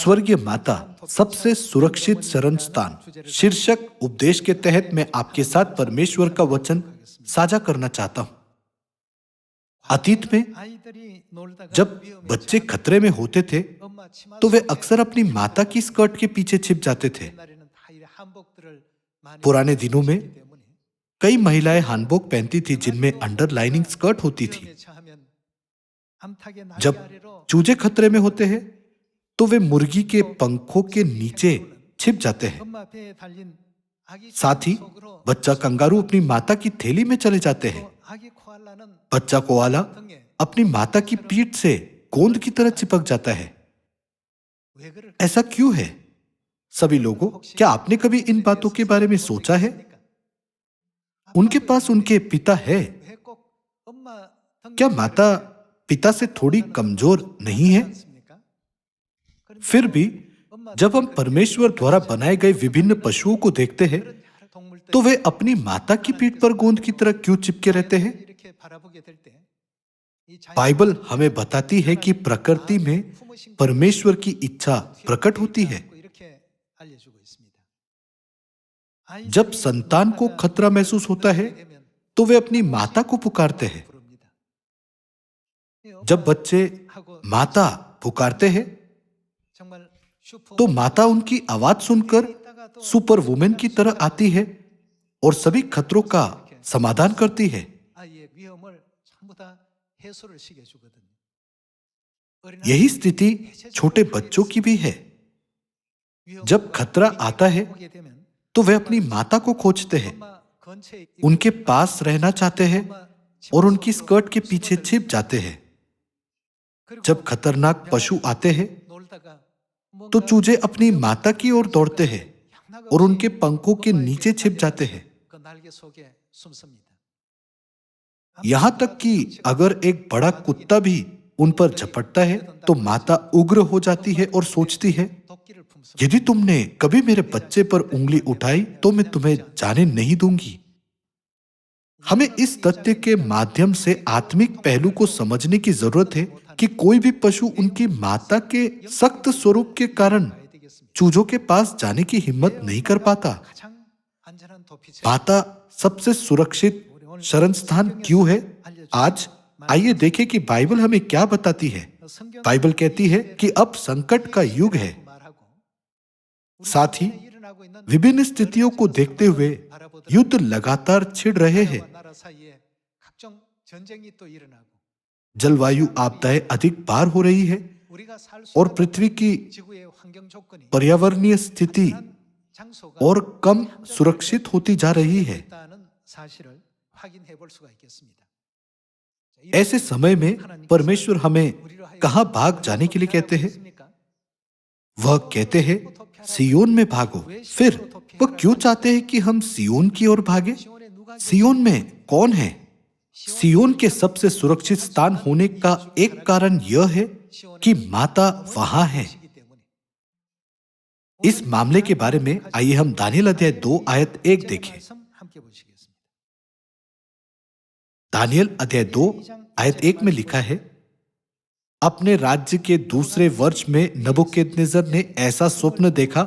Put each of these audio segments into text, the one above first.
स्वर्गीय माता सबसे सुरक्षित शरण स्थान शीर्षक उपदेश के तहत मैं आपके साथ परमेश्वर का वचन साझा करना चाहता हूं। अतीत में जब बच्चे खतरे में होते थे तो वे अक्सर अपनी माता की स्कर्ट के पीछे छिप जाते थे। पुराने दिनों में कई महिलाएं हानबोक पहनती थी जिनमें अंडरलाइनिंग स्कर्ट होती थी। जब चूजे खतरे में होते हैं तो वे मुर्गी के पंखों के नीचे छिप जाते हैं। साथ ही बच्चा कंगारू अपनी माता की थैली में चले जाते हैं। बच्चा कोआला अपनी माता की पीठ से गोंद की तरह चिपक जाता है। ऐसा क्यों है? सभी लोगों, क्या आपने कभी इन बातों के बारे में सोचा है? उनके पास उनके पिता है। क्या माता पिता से थोड़ी कमजोर नहीं है? फिर भी जब हम परमेश्वर द्वारा बनाए गए विभिन्न पशुओं को देखते हैं तो वे अपनी माता की पीठ पर गोंद की तरह क्यों चिपके रहते हैं? बाइबल हमें बताती है कि प्रकृति में परमेश्वर की इच्छा प्रकट होती है। जब संतान को खतरा महसूस होता है तो वे अपनी माता को पुकारते हैं। जब बच्चे माता पुकारते हैं तो माता उनकी आवाज सुनकर सुपर वुमेन की तरह आती है और सभी खतरों का समाधान करती है। यही स्थिति छोटे बच्चों की भी है। जब खतरा आता है तो वे अपनी माता को खोजते हैं, उनके पास रहना चाहते हैं और उनकी स्कर्ट के पीछे छिप जाते हैं। जब खतरनाक पशु आते हैं तो चूजे अपनी माता की ओर दौड़ते हैं और उनके पंखों के नीचे छिप जाते हैं। यहां तक कि अगर एक बड़ा कुत्ता भी उन पर झपटता है तो माता उग्र हो जाती है और सोचती है, यदि तुमने कभी मेरे बच्चे पर उंगली उठाई तो मैं तुम्हें जाने नहीं दूंगी। हमें इस तथ्य के माध्यम से आत्मिक पहलू को समझने की जरूरत है कि कोई भी पशु उनकी माता के सख्त स्वरूप के कारण चूजों के पास जाने की हिम्मत नहीं कर पाता। माता सबसे सुरक्षित शरण स्थान क्यों है? आज आइए देखें कि बाइबल हमें क्या बताती है। बाइबल कहती है कि अब संकट का युग है। साथ ही विभिन्न स्थितियों को देखते हुए युद्ध लगातार छिड़ रहे हैं। जलवायु आपदाएं अधिक बार हो रही है और पृथ्वी की पर्यावरणीय स्थिति और कम सुरक्षित होती जा रही है। ऐसे समय में परमेश्वर हमें कहां भाग जाने के लिए कहते हैं? वह कहते हैं सियोन में भागो। फिर वह क्यों चाहते हैं कि हम सियोन की ओर भागे? सियोन में कौन है? सियोन के सबसे सुरक्षित स्थान होने का एक कारण यह है कि माता वहां है। इस मामले के बारे में आइए हम दानियेल अध्याय 2 आयत 1 देखें। दानियेल अध्याय 2 आयत 1 में लिखा है, अपने राज्य के दूसरे वर्ष में नबूकदनेस्सर ने ऐसा स्वप्न देखा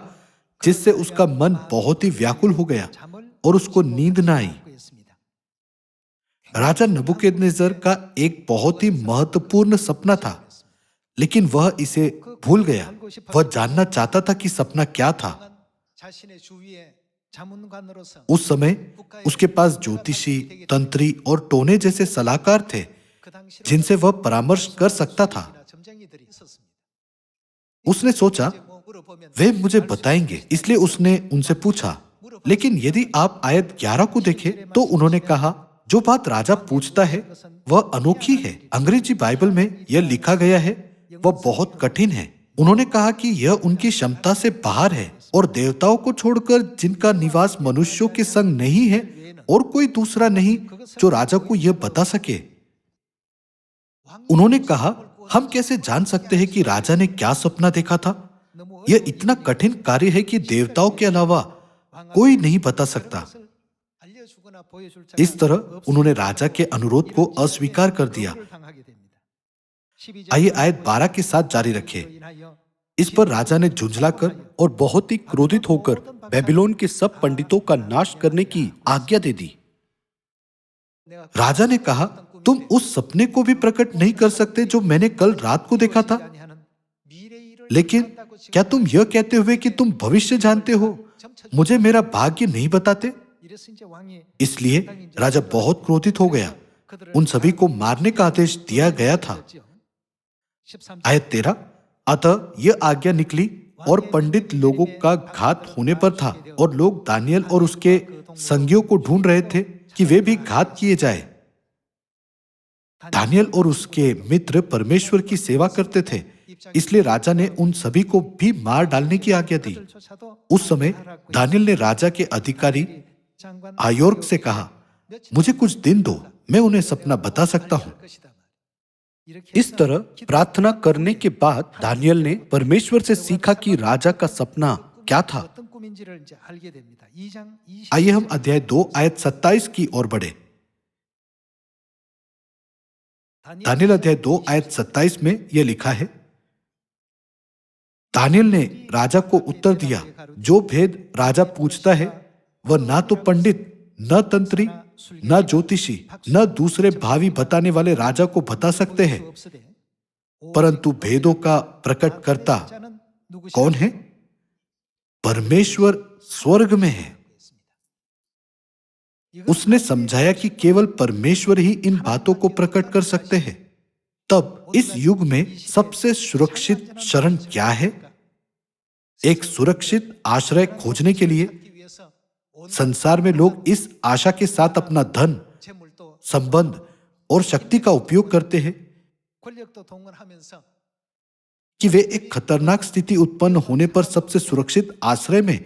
जिससे उसका मन बहुत ही व्याकुल हो गया और उसको नींद न आई। राजा नबूकदनेस्सर का एक बहुत ही महत्वपूर्ण सपना था, लेकिन वह इसे भूल गया। वह जानना चाहता था कि सपना क्या था। उस समय उसके पास ज्योतिषी, तंत्री और टोने जैसे सलाहकार थे जिनसे वह परामर्श कर सकता था। उसने सोचा वे मुझे बताएंगे, इसलिए उसने उनसे पूछा। लेकिन यदि आप आयत 11 को देखें तो उन्होंने कहा, जो बात राजा पूछता है वह अनोखी है। अंग्रेजी बाइबल में यह लिखा गया है, वह बहुत कठिन है। उन्होंने कहा कि यह उनकी क्षमता से बाहर है और देवताओं को छोड़कर जिनका निवास मनुष्यों के संग नहीं है और कोई दूसरा नहीं जो राजा को यह बता सके। उन्होंने कहा, हम कैसे जान सकते हैं कि राजा ने क्या सपना देखा था? यह इतना कठिन कार्य है कि देवताओं के अलावा कोई नहीं बता सकता। इस तरह उन्होंने राजा के अनुरोध को अस्वीकार कर दिया। आइए आयत 12 के साथ जारी रखें। इस पर राजा ने झुंझलाकर और बहुत ही क्रोधित होकर बेबीलोन के सब पंडितों का नाश करने की आज्ञा दे दी। राजा ने कहा, तुम उस सपने को भी प्रकट नहीं कर सकते जो मैंने कल रात को देखा था। लेकिन क्या तुम यह कहते हुए कि तुम भविष्य जानते हो, मुझे मेरा भाग्य नहीं बताते? इसलिए राजा बहुत क्रोधित हो गया। उन सभी को मारने का आदेश दिया गया था। आयत 13, अतः यह आज्ञा निकली और पंडित लोगों का घात होने पर था, और लोग दानियल और उसके संगियों को ढूंढ रहे थे कि वे भी घात किए जाए। दानियल और उसके मित्र परमेश्वर की सेवा करते थे, इसलिए राजा ने उन सभी को भी मार डालने की आज्ञा दी। उस समय दानियल ने राजा के अधिकारी आयोर्क से कहा, मुझे कुछ दिन दो, मैं उन्हें सपना बता सकता हूं। इस तरह प्रार्थना करने के बाद दानियल ने परमेश्वर से सीखा कि राजा का सपना क्या था। आइए हम अध्याय 2 आयत 27 की ओर बढ़े। दानियल अध्याय 2 आयत 27 में यह लिखा है, दानियल ने राजा को उत्तर दिया, जो भेद राजा पूछता है वह ना तो पंडित, न तंत्री, न ज्योतिषी, न दूसरे भावी बताने वाले राजा को बता सकते हैं, परंतु भेदों का प्रकट करता कौन है? परमेश्वर स्वर्ग में है। उसने समझाया कि केवल परमेश्वर ही इन बातों को प्रकट कर सकते हैं। तब इस युग में सबसे सुरक्षित शरण क्या है? एक सुरक्षित आश्रय खोजने के लिए संसार में लोग इस आशा के साथ अपना धन, संबंध और शक्ति का उपयोग करते हैं कि वे एक खतरनाक स्थिति उत्पन्न होने पर सबसे सुरक्षित आश्रय में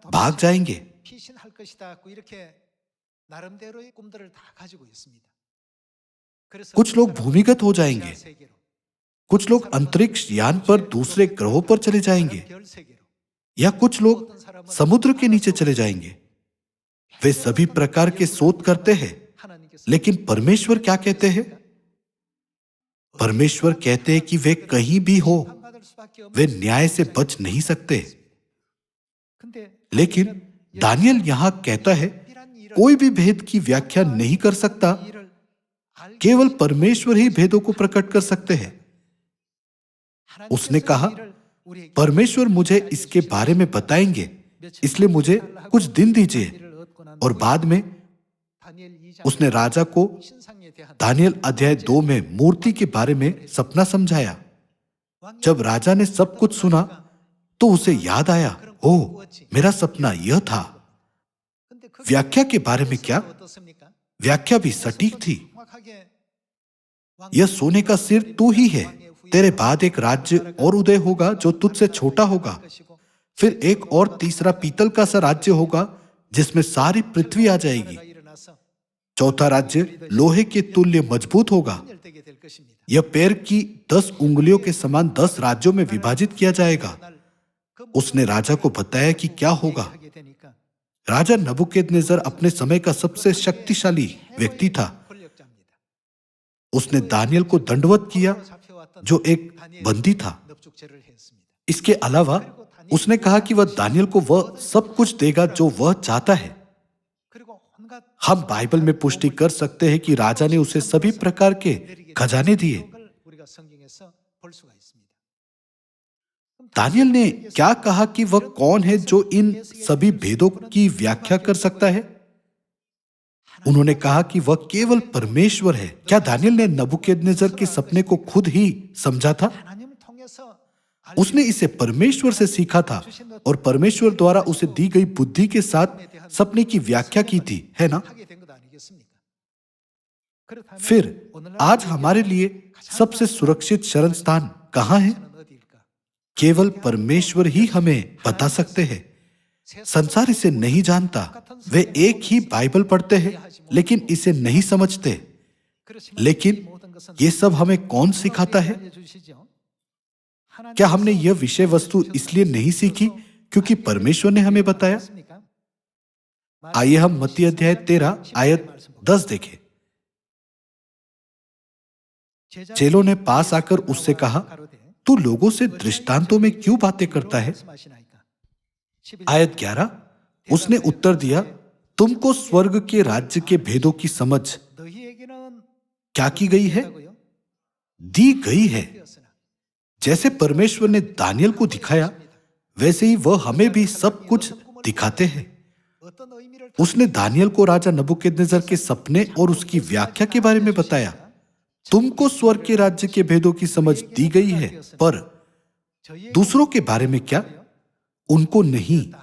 भाग जाएंगे। कुछ लोग भूमिगत हो जाएंगे, कुछ लोग अंतरिक्ष यान पर दूसरे ग्रहों पर चले जाएंगे, या कुछ लोग समुद्र के नीचे चले जाएंगे। वे सभी प्रकार के शोध करते हैं, लेकिन परमेश्वर क्या कहते हैं? परमेश्वर कहते हैं कि वे कहीं भी हो, वे न्याय से बच नहीं सकते। लेकिन दानियल यहां कहता है, कोई भी भेद की व्याख्या नहीं कर सकता, केवल परमेश्वर ही भेदों को प्रकट कर सकते हैं। उसने कहा, परमेश्वर मुझे इसके बारे में बताएंगे, इसलिए मुझे कुछ दिन दीजिए। और बाद में उसने राजा को दानियल अध्याय 2 में मूर्ति के बारे में सपना समझाया। जब राजा ने सब कुछ सुना तो उसे याद आया, ओह, मेरा सपना यह था। व्याख्या के बारे में क्या? व्याख्या भी सटीक थी। यह सोने का सिर तू ही है, तेरे बाद एक राज्य और उदय होगा जो तुझसे छोटा होगा, फिर एक और तीसरा पीतल का सा राज्य होगा जिसमें सारी पृथ्वी आ जाएगी। चौथा राज्य लोहे के तुल्य मजबूत होगा। यह पैर की 10 उंगलियों के समान 10 राज्यों में विभाजित किया जाएगा। उसने राजा को बताया कि क्या होगा। राजा नबूकदनेस्सर अपने समय का सबसे शक्तिशाली व्यक्ति था। उसने दानियल को दंडवत किया, जो एक बंदी था। इसके अलावा उसने कहा कि वह दानियल को वह सब कुछ देगा जो वह चाहता है। हम बाइबल में पुष्टि कर सकते हैं कि राजा ने उसे सभी प्रकार के खजाने दिए। दानियल ने क्या कहा कि वह कौन है जो इन सभी भेदों की व्याख्या कर सकता है? उन्होंने कहा कि वह केवल परमेश्वर है। क्या दानियल ने नबूकदनेस्सर के सपने को खुद ही समझा था? उसने इसे परमेश्वर से सीखा था और परमेश्वर द्वारा उसे दी गई बुद्धि के साथ सपने की व्याख्या की थी, है ना? फिर आज हमारे लिए सबसे सुरक्षित शरण स्थान कहां है? केवल परमेश्वर ही हमें बता सकते हैं। संसार इसे नहीं जानता। वे एक ही बाइबल पढ़ते हैं लेकिन इसे नहीं समझते। लेकिन ये सब हमें कौन सिखाता है? क्या हमने यह विषय वस्तु इसलिए नहीं सीखी क्योंकि परमेश्वर ने हमें बताया? आइए हम मत्ती अध्याय 13 आयत 10 देखें। चेलों ने पास आकर उससे कहा, तू लोगों से दृष्टांतों में क्यों बातें करता है? आयत 11, उसने उत्तर दिया, तुमको स्वर्ग के राज्य के भेदों की समझ क्या की गई है? दी गई है। जैसे परमेश्वर ने दानियल को दिखाया, वैसे ही वह हमें भी सब कुछ दिखाते हैं। उसने दानियल को राजा नबूकदनेस्सर के सपने और उसकी व्याख्या के बारे में बताया। तुमको स्वर्ग के राज्य के भेदों की समझ दी गई है, पर दूसरों के बारे में क्या? उनको नहीं।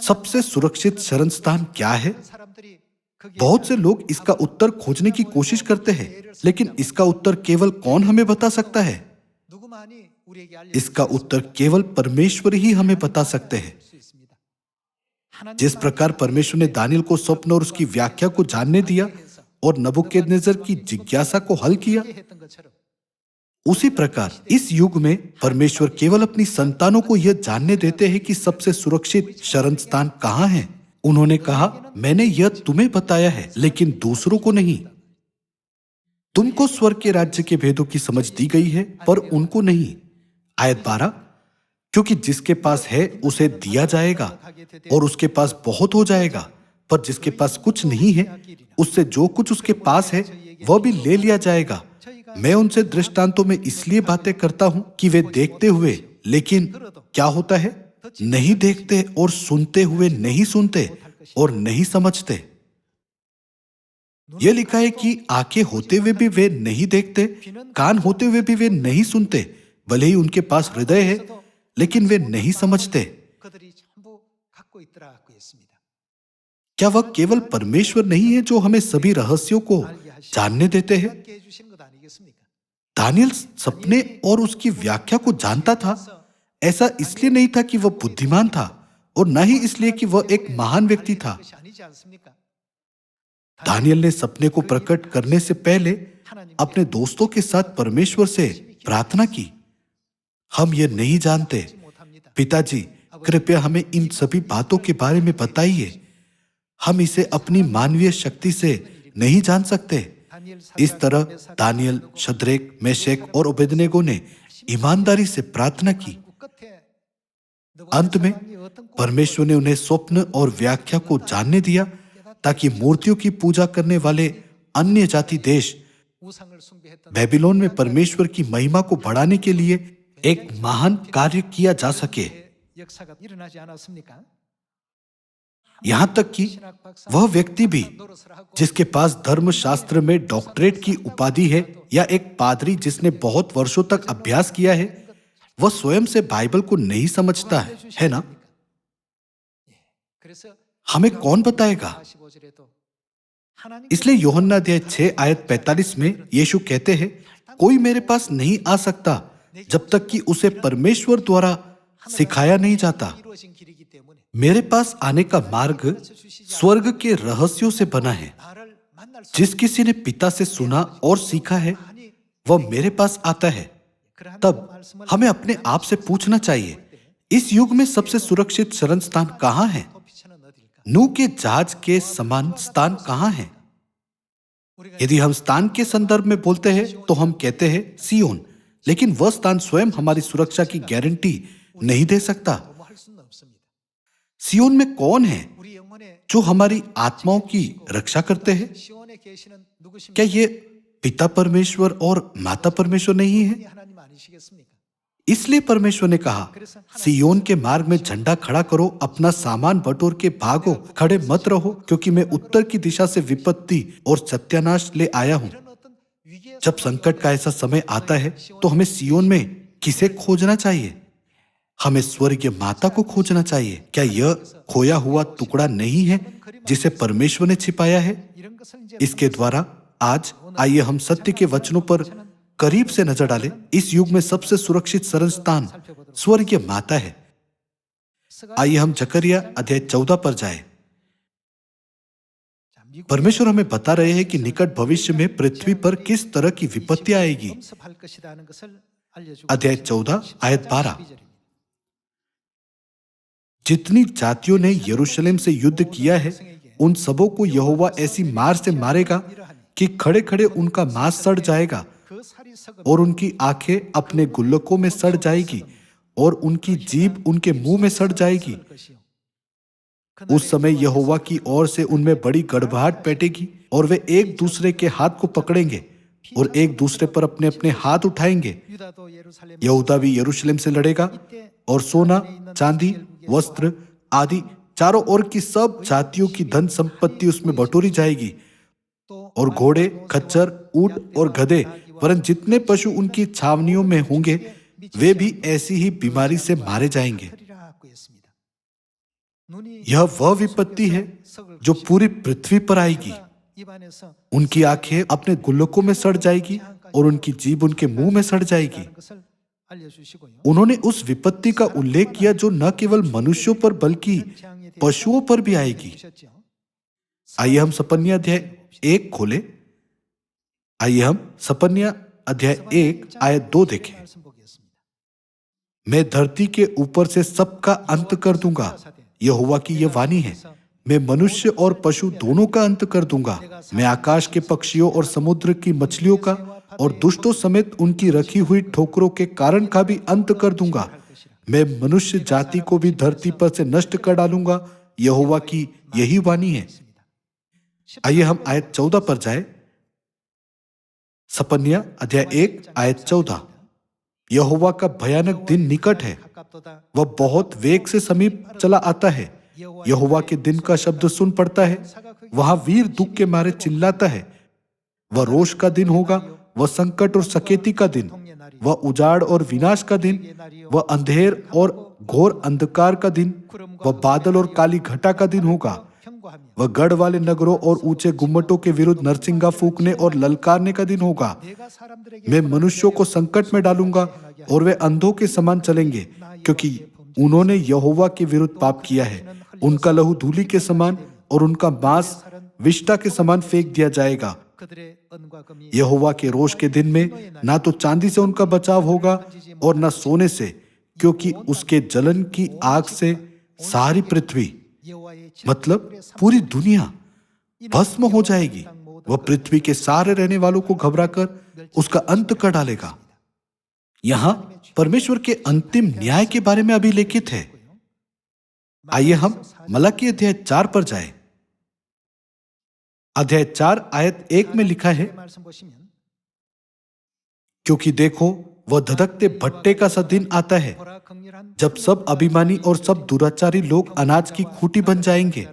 सबसे सुरक्षित शरण स्थान क्या है? बहुत से लोग इसका उत्तर खोजने की कोशिश करते हैं, लेकिन इसका उत्तर केवल कौन हमें बता सकता है? इसका उत्तर केवल परमेश्वर ही हमें बता सकते हैं। जिस प्रकार परमेश्वर ने दानियल को स्वप्न और उसकी व्याख्या को जानने दिया और नबूकदनेस्सर की जिज्ञासा को हल किया, उसी प्रकार इस युग में परमेश्वर केवल अपनी संतानों को यह जानने देते हैं कि सबसे सुरक्षित शरण स्थान कहां है। उन्होंने कहा, मैंने यह तुम्हें बताया है, लेकिन दूसरों को नहीं। तुमको स्वर्ग के राज्य के भेदों की समझ दी गई है, पर उनको नहीं। आयत 12, क्योंकि जिसके पास है उसे दिया जाएगा और उसके पास बहुत हो जाएगा, पर जिसके पास कुछ नहीं है, उससे जो कुछ उसके पास है वह भी ले लिया जाएगा। मैं उनसे दृष्टांतों में इसलिए बातें करता हूं कि वे देखते हुए, लेकिन क्या होता है, नहीं देखते, और सुनते हुए नहीं सुनते और नहीं समझते। यह लिखा है कि आंखें होते हुए भी वे नहीं देखते, कान होते हुए भी वे नहीं सुनते, भले ही उनके पास हृदय है, लेकिन वे नहीं समझते। क्या वह केवल परमेश्वर नहीं है जो हमें सभी रहस्यों को जानने देते हैं? दानियल सपने और उसकी व्याख्या को जानता था। ऐसा इसलिए नहीं था कि वह बुद्धिमान था, और न ही इसलिए कि वह एक महान व्यक्ति था। दानियल ने सपने को प्रकट करने से पहले अपने दोस्तों के साथ परमेश्वर से प्रार्थना की, हम ये नहीं जानते, पिताजी कृपया हमें इन सभी बातों के बारे में बताइए। हम इसे अपनी मानवीय शक्ति से नहीं जान सकते। इस तरह दानियल, शद्रेक, मेशक और ओबेदनेगो ने ईमानदारी से प्रार्थना की। अंत में परमेश्वर ने उन्हें स्वप्न और व्याख्या को जानने दिया, ताकि मूर्तियों की पूजा करने वाले अन्य जाति देश बेबीलोन में परमेश्वर की महिमा को बढ़ाने के लिए एक महान कार्य किया जा सके। यहां तक कि वह व्यक्ति भी जिसके पास धर्मशास्त्र में डॉक्टरेट की उपाधि है, या एक पादरी जिसने बहुत वर्षों तक अभ्यास किया है, वह स्वयं से बाइबल को नहीं समझता है ना? हमें कौन बताएगा? इसलिए यूहन्ना अध्याय 6 आयत 45 में यीशु कहते हैं, कोई मेरे पास नहीं आ सकता जब तक कि उसे परमेश्वर द्वारा सिखाया नहीं जाता। मेरे पास आने का मार्ग स्वर्ग के रहस्यों से बना है। जिस किसी ने पिता से सुना और सीखा है, वह मेरे पास आता है। तब हमें अपने आप से पूछना चाहिए, इस युग में सबसे सुरक्षित शरण स्थान कहां है? नूह के जहाज के समान स्थान कहां है? यदि हम स्थान के संदर्भ में बोलते हैं तो हम कहते हैं सियोन, लेकिन वह स्थान स्वयं हमारी सुरक्षा की गारंटी नहीं दे सकता। सियोन में कौन है जो हमारी आत्माओं की रक्षा करते हैं? क्या ये पिता परमेश्वर और माता परमेश्वर नहीं है? इसलिए परमेश्वर ने कहा, सियोन के मार्ग में झंडा खड़ा करो, अपना सामान बटोर के भागो, खड़े मत रहो, क्योंकि मैं उत्तर की दिशा से विपत्ति और सत्यानाश ले आया हूं। जब संकट का ऐसा समय आता है तो हमें सियोन में किसे खोजना चाहिए? हमें स्वर्गीय माता को खोजना चाहिए। क्या यह खोया हुआ टुकड़ा नहीं है जिसे परमेश्वर ने छिपाया है? इसके द्वारा आज आइए हम सत्य के वचनों पर करीब से नजर डालें। इस युग में सबसे सुरक्षित शरण स्थान स्वर्गीय माता है। आइए हम जकरिया अध्याय 14 पर जाएं। परमेश्वर हमें बता रहे हैं कि निकट भविष्य में पृथ्वी पर किस तरह की विपत्ति आएगी। अध्याय 14 आयत 12, जितनी जातियों ने यरूशलेम से युद्ध किया है, उन सबों को यहोवा ऐसी मार से मारेगा कि खड़े खड़े उनका मांस सड़ जाएगा, और उनकी आंखें अपने गुल्लकों में सड़ जाएगी और उनकी जीभ उनके मुंह में सड़ जाएगी। उस समय यहोवा की ओर से उनमें बड़ी गड़बड़ाहट पैठेगी और वे एक दूसरे के हाथ को पकड़ेंगे और एक दूसरे पर अपने अपने हाथ उठाएंगे। यहूदा भी यरूशलेम से लड़ेगा और सोना, चांदी, वस्त्र आदि चारों ओर की सब जातियों की धन संपत्ति उसमें बटोरी जाएगी और घोड़े, खच्चर, ऊंट और गधे वरन जितने पशु उनकी छावनियों में होंगे वे भी ऐसी ही बीमारी से मारे जाएंगे। यह वह विपत्ति है जो पूरी पृथ्वी पर आएगी। उनकी आंखें अपने गुल्लकों में सड़ जाएगी और उनकी जीभ उनके मुंह में सड़ जाएगी। उन्होंने उस विपत्ति का उल्लेख किया जो न केवल मनुष्यों पर बल्कि पशुओं पर भी आएगी। आइए हम सपन्या अध्याय 1 खोले। आइए हम सपन्या अध्याय 1 आयत 2 देखें। मैं धरती के ऊपर से सबका अंत कर दूंगा, यहोवा की यह वाणी है। मैं मनुष्य और पशु दोनों का अंत कर दूंगा। मैं आकाश के पक्षियों और समुद्र की मछलियों का और दुष्टों समेत उनकी रखी हुई ठोकरों के कारण का भी अंत कर दूंगा। मैं मनुष्य जाति को भी धरती पर से नष्ट कर डालूंगा, यहोवा की यही वाणी है। आइए हम आयत 14 पर जाए। सपन्या अध्याय 1 आयत 14। यहोवा का भयानक दिन निकट है, वह बहुत वेग से समीप चला आता है। यहोवा के दिन का शब्द सुन पड़ता है, वहां वीर दुख के मारे चिल्लाता है। वह रोष का दिन होगा, वह संकट और सकेती का दिन, वह उजाड़ और विनाश का दिन, वह अंधेर और घोर अंधकार का दिन, वह बादल और काली घटा का दिन होगा। वह गढ़ वाले नगरों और ऊंचे गुम्मटों के विरुद्ध नरसिंगा फूंकने और ललकारने का दिन होगा। मैं मनुष्यों को संकट में डालूंगा और वे अंधों के समान चलेंगे, क्योंकि उन्होंने यहोवा के विरुद्ध पाप किया है। उनका लहू धूलि के समान और उनका मांस विष्ठा के समान फेंक दिया जाएगा। यहोवा के रोष के दिन में ना तो चांदी से उनका बचाव होगा और ना सोने से, क्योंकि उसके जलन की आग से सारी पृथ्वी, मतलब पूरी दुनिया भस्म हो जाएगी। वह पृथ्वी के सारे रहने वालों को घबराकर उसका अंत कर डालेगा। यहां परमेश्वर के अंतिम न्याय के बारे में अभिलेखित है। आइए हम मलाकी अध्याय 4 पर जाएं। अध्याय 4 आयत 1 में लिखा है, क्योंकि देखो वह धधकते भट्टे का सा दिन आता है, जब सब अभिमानी और सब दुराचारी लोग अनाज की खूंटी बन जाएंगे,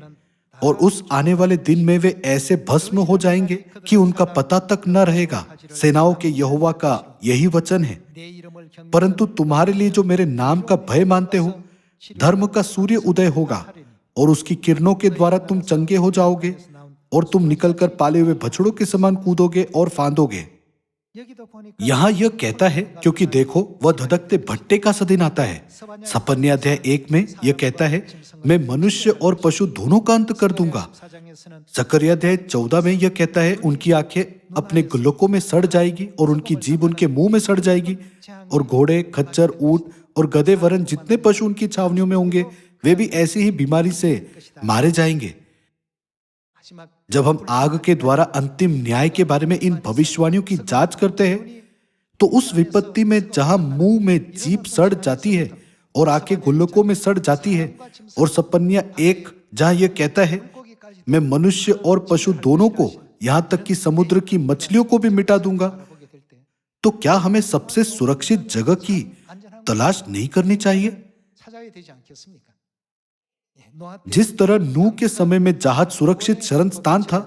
और उस आने वाले दिन में वे ऐसे भस्म हो जाएंगे कि उनका पता तक न रहेगा। सेनाओं के यहोवा का यही वचन है। परंतु तुम्हारे लिए जो मेरे नाम का भय मानते हो, धर्म का सूर्य उदय होगा और उसकी किरणों के द्वारा तुम चंगे हो जाओगे और तुम निकलकर पाले हुए बछड़ों के समान कूदोगे और फांदोगे। यहां यह कहता है, क्योंकि देखो वह धधकते भट्टे का सा दिन आता है। सपन्या अध्याय 1 में यह कहता है, मैं मनुष्य और पशु दोनों का अंत कर दूंगा। जकरिया अध्याय 14 में यह कहता है, उनकी आंखें अपने गुल्लकों में सड़ जाएगी और उनकी जीभ उनके मुंह में सड़ जाएगी, और घोड़े, खच्चर, ऊंट और गधे वरन जितने पशु उनकी छावनियों में होंगे वे भी ऐसी ही बीमारी से मारे जाएंगे। जब हम आग के द्वारा अंतिम न्याय के बारे में इन भविष्यवाणियों की जांच करते हैं, तो उस विपत्ति में जहां मुंह में जीभ सड़ जाती है और आंखें गुल्लकों में सड़ जाती है, और सपन्या 1 जहां यह कहता है, मैं मनुष्य और पशु दोनों को, यहां तक कि समुद्र की मछलियों को भी मिटा दूंगा, तो क्या हमें सबसे सुरक्षित जगह की तलाश नहीं करनी चाहिए? जिस तरह नूह के समय में जहाज सुरक्षित शरण स्थान था,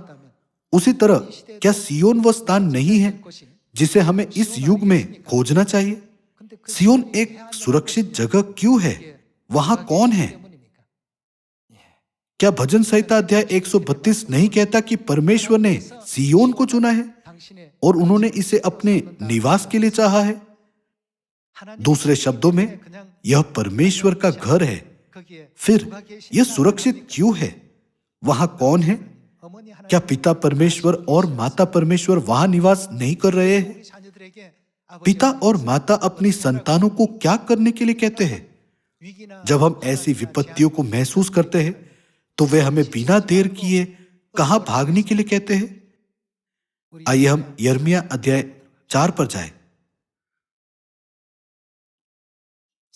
उसी तरह क्या सियोन वह स्थान नहीं है जिसे हमें इस युग में खोजना चाहिए? सियोन एक सुरक्षित जगह क्यों है? वहां कौन है? क्या भजन संहिता अध्याय 132 नहीं कहता कि परमेश्वर ने सियोन को चुना है और उन्होंने इसे अपने निवास के लिए चाहा है? दूसरे शब्दों में, यह परमेश्वर का घर है। फिर यह सुरक्षित क्यों है? वहां कौन है? क्या पिता परमेश्वर और माता परमेश्वर वहां निवास नहीं कर रहे हैं? पिता और माता अपनी संतानों को क्या करने के लिए कहते हैं? जब हम ऐसी विपत्तियों को महसूस करते हैं, तो वे हमें बिना देर किए कहां भागने के लिए कहते हैं? आइए हम यिर्मयाह अध्याय 4 पर जाएं।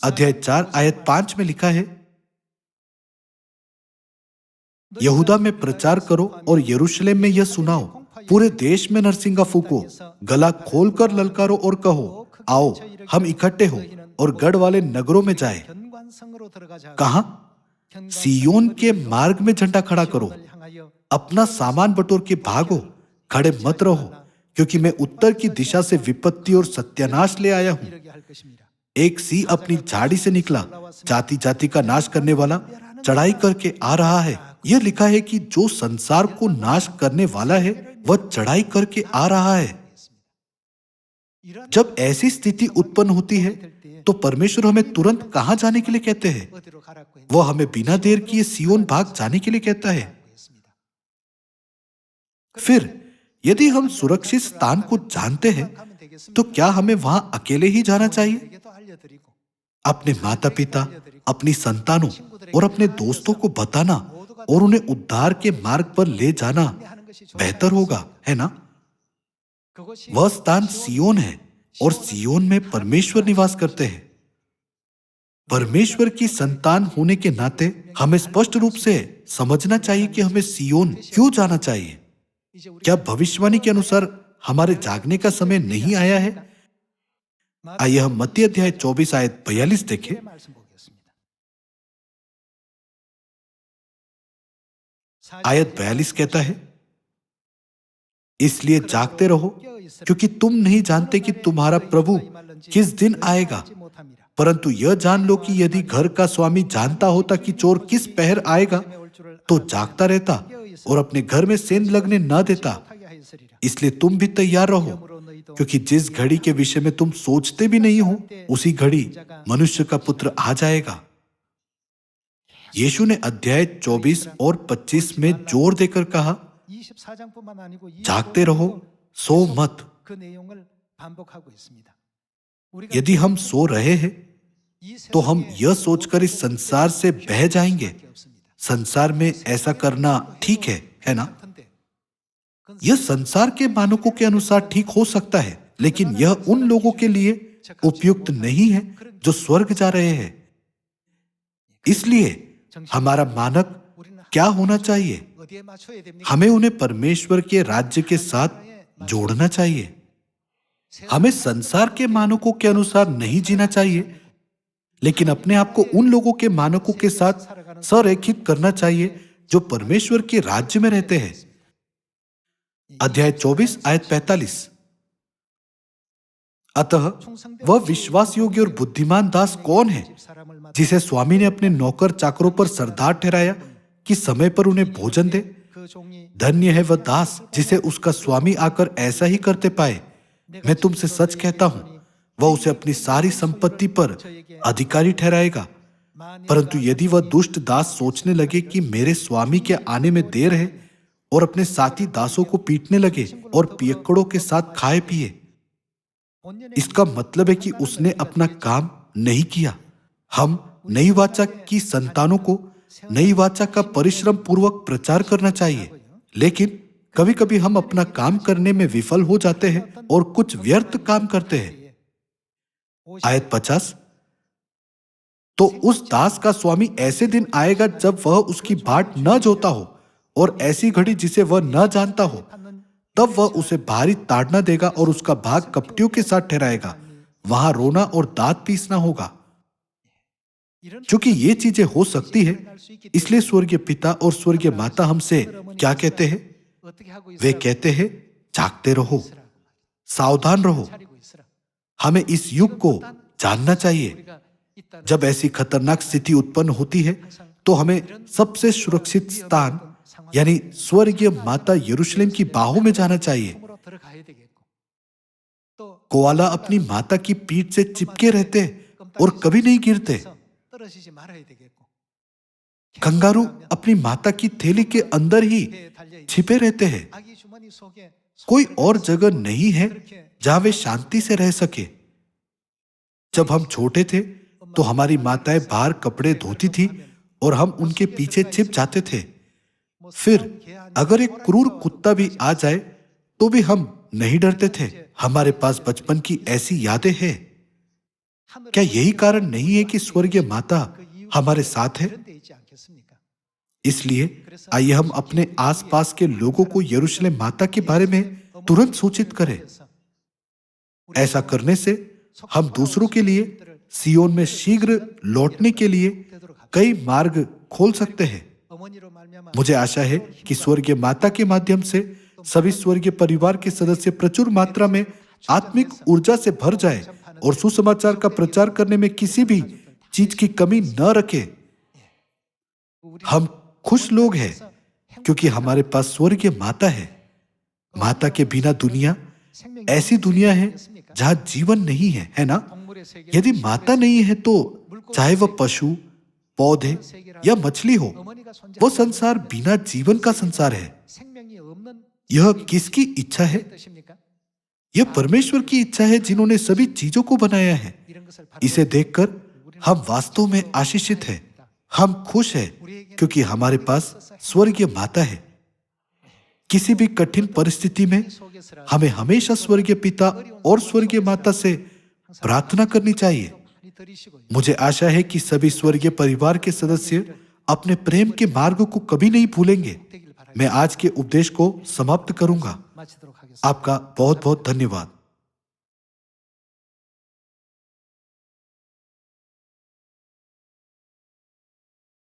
अध्याय 4 आयत 5 में लिखा है, यहूदा में प्रचार करो और यरूशलेम में यह सुनाओ, पूरे देश में नरसिंगा फूको, गला खोलकर ललकारो और कहो, आओ हम इकट्ठे हो और गढ़ वाले नगरों में जाए। कहां? सियोन के मार्ग में झंडा खड़ा करो, अपना सामान बटोर के भागो, खड़े मत रहो, क्योंकि मैं उत्तर की दिशा से विपत्ति और सत्यानाश ले आया हूं। एक सिंह अपनी झाड़ी से निकला, जाति जाति का नाश करने वाला चढ़ाई करके आ रहा है। यह लिखा है कि जो संसार को नाश करने वाला है वह चढ़ाई करके आ रहा है। जब ऐसी स्थिति उत्पन्न होती है तो परमेश्वर हमें तुरंत कहां जाने के लिए कहते हैं? वह हमें बिना देर किए सियोन भाग जाने के लिए कहता है। फिर यदि हम सुरक्षित स्थान को जानते हैं तो क्या हमें वहां अकेले ही जाना चाहिए? अपने माता पिता, अपनी संतानों और अपने दोस्तों को बताना और उन्हें उद्धार के मार्ग पर ले जाना बेहतर होगा, है ना? वह स्थान सियोन है और सियोन में परमेश्वर निवास करते हैं। परमेश्वर की संतान होने के नाते हमें स्पष्ट रूप से समझना चाहिए कि हमें सियोन क्यों जाना चाहिए। क्या भविष्यवाणी के अनुसार हमारे जागने का समय नहीं आया है? आइए हम मत्ती अध्याय 24 आयत 42 देखें। आयत 42 कहता है, इसलिए जागते रहो, क्योंकि तुम नहीं जानते कि तुम्हारा प्रभु किस दिन आएगा। परंतु यह जान लो कि यदि घर का स्वामी जानता होता कि चोर किस पहर आएगा तो जागता रहता और अपने घर में सेंध लगने न देता। इसलिए तुम भी तैयार रहो, क्योंकि जिस घड़ी के विषय में तुम सोचते भी नहीं हो उसी घड़ी मनुष्य का पुत्र आ जाएगा। यीशु ने अध्याय 24 और 25 में जोर देकर कहा, जागते रहो, सो मत। यदि हम सो रहे हैं तो हम यह सोचकर इस संसार से बह जाएंगे। संसार में ऐसा करना ठीक है ना? यह संसार के मानकों के अनुसार ठीक हो सकता है, लेकिन यह उन लोगों के लिए उपयुक्त नहीं है जो स्वर्ग जा रहे हैं। इसलिए हमारा मानक क्या होना चाहिए? हमें उन्हें परमेश्वर के राज्य के साथ जोड़ना चाहिए। हमें संसार के मानकों के अनुसार नहीं जीना चाहिए, लेकिन अपने आप को उन लोगों के मानकों के साथ संरेखित करना चाहिए जो परमेश्वर के राज्य में रहते हैं। अध्याय 24 आयत 45। अतः वह विश्वास योग्य और बुद्धिमान दास कौन है जिसे स्वामी ने अपने नौकर चाकरों पर सरदार ठहराया कि समय पर उन्हें भोजन दे? धन्य है वह दास जिसे उसका स्वामी आकर ऐसा ही करते पाए। मैं तुमसे सच कहता हूं, वह उसे अपनी सारी संपत्ति पर अधिकारी ठहराएगा। परंतु यदि वह दुष्ट दास सोचने लगे कि मेरे स्वामी के आने में देर है और अपने साथी दासों को पीटने लगे और पियक्कड़ों के साथ खाए पिए, इसका मतलब है कि उसने अपना काम नहीं किया। हम नई वाचा की संतानों को नई वाचा का परिश्रम पूर्वक प्रचार करना चाहिए, लेकिन कभी कभी हम अपना काम करने में विफल हो जाते हैं और कुछ व्यर्थ काम करते हैं। आयत 50। तो उस दास का स्वामी ऐसे दिन आएगा जब वह उसकी बाट न जोता हो और ऐसी घड़ी जिसे वह न जानता हो, तब वह उसे भारी ताड़ना देगा और उसका भाग कपटियों के साथ ठहराएगा। वहां रोना और दांत पीसना होगा। क्योंकि ये चीजें हो सकती है, इसलिए स्वर्गीय पिता और स्वर्गीय माता हमसे क्या कहते हैं? वे कहते हैं, जागते रहो, सावधान रहो। हमें इस युग को जानना चाहिए। जब ऐसी खतरनाक स्थिति उत्पन्न होती है तो हमें सबसे सुरक्षित स्थान यानी स्वर्गीय माता यरूशलेम की बाहों में जाना चाहिए। कोआला अपनी माता की पीठ से चिपके रहते और कभी नहीं गिरते। कंगारू अपनी माता की थैली के अंदर ही छिपे रहते हैं। कोई और जगह नहीं है जहां वे शांति से रह सके। जब हम छोटे थे तो हमारी माताएं बाहर कपड़े धोती थी और हम उनके पीछे छिप जाते थे। फिर अगर एक क्रूर कुत्ता भी आ जाए तो भी हम नहीं डरते थे। हमारे पास बचपन की ऐसी यादें हैं। क्या यही कारण नहीं है कि स्वर्गीय माता हमारे साथ है? इसलिए आइए हम अपने आसपास के लोगों को यरूशलेम माता के बारे में तुरंत सूचित करें। ऐसा करने से हम दूसरों के लिए सियोन में शीघ्र लौटने के लिए कई मार्ग खोल सकते हैं। मुझे आशा है कि स्वर्गीय माता के माध्यम से सभी स्वर्गीय परिवार के सदस्य प्रचुर मात्रा में आत्मिक ऊर्जा से भर जाए और सुसमाचार का प्रचार करने में किसी भी चीज की कमी न रखे। हम खुश लोग हैं क्योंकि हमारे पास स्वर्गीय माता है। माता के बिना दुनिया ऐसी दुनिया है जहां जीवन नहीं है, है ना? यदि माता नहीं है तो चाहे वह पशु, पौधे या मछली हो, वो संसार बिना जीवन का संसार है। यह किसकी इच्छा है? यह परमेश्वर की इच्छा है जिन्होंने सभी चीजों को बनाया है। इसे देखकर हम वास्तव में आशीषित हैं। हम खुश हैं क्योंकि हमारे पास स्वर्गीय माता है। किसी भी कठिन परिस्थिति में हमें हमेशा स्वर्गीय पिता और स्वर्गीय माता से प्रार्थना करनी चाहिए। मुझे आशा है कि सभी स्वर्गीय परिवार के सदस्य अपने प्रेम के मार्ग को कभी नहीं भूलेंगे। मैं आज के उपदेश को समाप्त करूंगा। आपका बहुत बहुत धन्यवाद।